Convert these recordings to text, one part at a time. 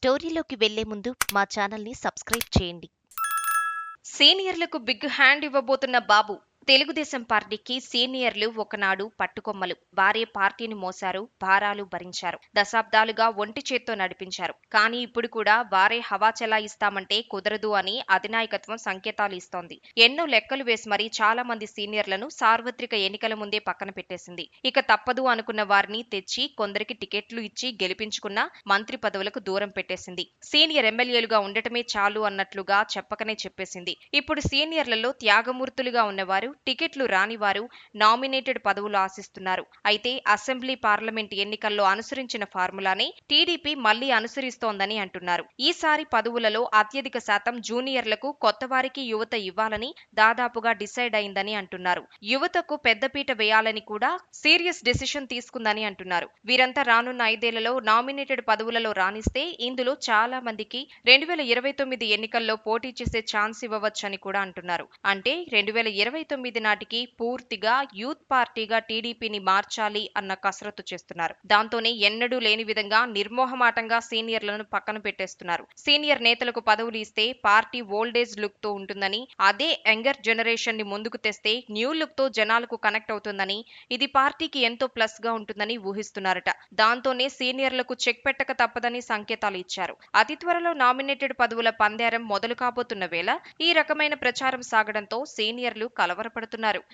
స్టోరీలోకి వెళ్లే ముందు మా ఛానల్ని సబ్స్క్రైబ్ చేయండి. సీనియర్లకు బిగ్ హ్యాండ్ ఇవ్వబోతున్న బాబు. తెలుగుదేశం పార్టీకి సీనియర్లు ఒకనాడు పట్టుకొమ్మలు. వారే పార్టీని మోశారు, భారాలు భరించారు. దశాబ్దాలుగా ఒంటి చేత్తో నడిపించారు. కానీ ఇప్పుడు కూడా వారే హవా చెలాయిస్తామంటే కుదరదు అని అధినాయకత్వం సంకేతాలు ఇస్తోంది. ఎన్నో లెక్కలు వేసి మరీ చాలా మంది సీనియర్లను సార్వత్రిక ఎన్నికల ముందే పక్కన పెట్టేసింది. ఇక తప్పదు అనుకున్న వారిని తెచ్చి కొందరికి టికెట్లు ఇచ్చి గెలిపించుకున్న మంత్రి పదవులకు దూరం పెట్టేసింది. సీనియర్ ఎమ్మెల్యేలుగా ఉండటమే చాలు అన్నట్లుగా చెప్పకనే చెప్పేసింది. ఇప్పుడు సీనియర్లలో త్యాగమూర్తులుగా ఉన్నవారు, టికెట్లు రానివారు నామినేటెడ్ పదవులు ఆశిస్తున్నారు. అయితే అసెంబ్లీ, పార్లమెంట్ ఎన్నికల్లో అనుసరించిన ఫార్ములానే టీడీపీ మళ్లీ అనుసరిస్తోందని అంటున్నారు. ఈసారి పదవులలో అత్యధిక శాతం జూనియర్లకు, కొత్తవారికి, యువత ఇవ్వాలని దాదాపుగా డిసైడ్ అయిందని అంటున్నారు. యువతకు పెద్దపీట వేయాలని కూడా సీరియస్ డెసిషన్ తీసుకుందని అంటున్నారు. వీరంతా రానున్న 5 ఏళ్లలో నామినేటెడ్ పదవులలో రాణిస్తే ఇందులో చాలా మందికి 2029 ఎన్నికల్లో పోటీ చేసే ఛాన్స్ ఇవ్వవచ్చని కూడా అంటున్నారు. అంటే 2029 నాటికి పూర్తిగా యూత్ పార్టీగా టీడీపీని మార్చాలి అన్న కసరత్తు చేస్తున్నారు. దాంతోనే ఎన్నడూ లేని విధంగా నిర్మోహమాటంగా సీనియర్లను పక్కన పెట్టేస్తున్నారు. సీనియర్ నేతలకు పదవులు ఇస్తే పార్టీ ఓల్డేజ్ లుక్ తో ఉంటుందని, అదే యంగర్ జనరేషన్ ని ముందుకు తెస్తే న్యూ లుక్ తో జనాలకు కనెక్ట్ అవుతుందని, ఇది పార్టీకి ఎంతో ప్లస్ గా ఉంటుందని ఊహిస్తున్నారట. దాంతోనే సీనియర్లకు చెక్ పెట్టక తప్పదని సంకేతాలు ఇచ్చారు. అతి త్వరలో నామినేటెడ్ పదవుల పందేరం మొదలు కాబోతున్న వేళ ఈ రకమైన ప్రచారం సాగడంతో సీనియర్లు కలవరపడుతున్నారు.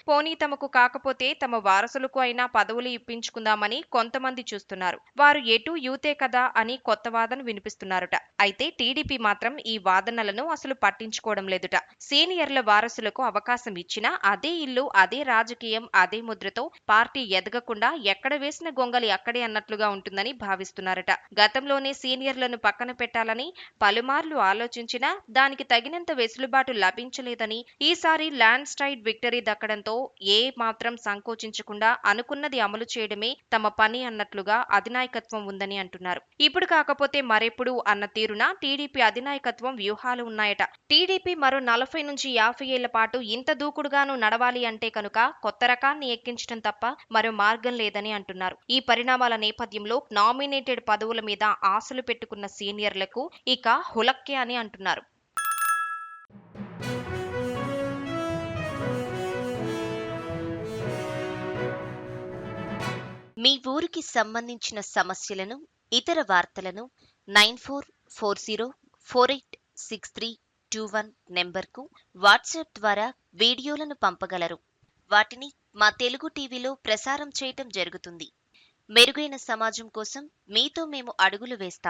పోనీ తమకు కాకపోతే తమ వారసులకు అయినా పదవులు ఇప్పించుకుందామని కొంతమంది చూస్తున్నారు. వారు ఎటూ యూతే కదా అని కొత్త వాదన వినిపిస్తున్నారట. అయితే టీడీపీ మాత్రం ఈ వాదనలను అసలు పట్టించుకోవడం లేదుట. సీనియర్ల వారసులకు అవకాశం ఇచ్చినా అదే ఇల్లు, అదే రాజకీయం, అదే ముద్రతో పార్టీ ఎదగకుండా ఎక్కడ వేసిన గొంగలి అక్కడే అన్నట్లుగా ఉంటుందని భావిస్తున్నారట. గతంలోనే సీనియర్లను పక్కన పెట్టాలని పలుమార్లు ఆలోచించినా దానికి తగినంత వెసులుబాటు లభించలేదని, ఈసారి ల్యాండ్ స్లైడ్ విక్టరీ దక్కడంతో ఏ మాత్రం సంకోచించకుండా అనుకున్నది అమలు చేయడమే తమ పని అన్నట్లుగా అధినాయకత్వం ఉందని అంటున్నారు. ఇప్పుడు కాకపోతే మరెప్పుడు అన్న తీరున టీడీపీ అధినాయకత్వం వ్యూహాలు ఉన్నాయట. టీడీపీ మరో 40 నుంచి 50 ఏళ్ల పాటు ఇంత దూకుడుగాను నడవాలి అంటే కనుక కొత్త రకాన్ని ఎక్కించడం తప్ప మరో మార్గం లేదని అంటున్నారు. ఈ పరిణామాల నేపథ్యంలో నామినేటెడ్ పదవుల మీద ఆశలు పెట్టుకున్న సీనియర్లకు ఇక హులక్కే అని అంటున్నారు. మీ ఊరికి సంబంధించిన సమస్యలను, ఇతర వార్తలను 9440486321 నెంబర్కు వాట్సాప్ ద్వారా వీడియోలను పంపగలరు. వాటిని మా తెలుగు టీవీలో ప్రసారం చేయటం జరుగుతుంది. మెరుగైన సమాజం కోసం మీతో మేము అడుగులు వేస్తాం.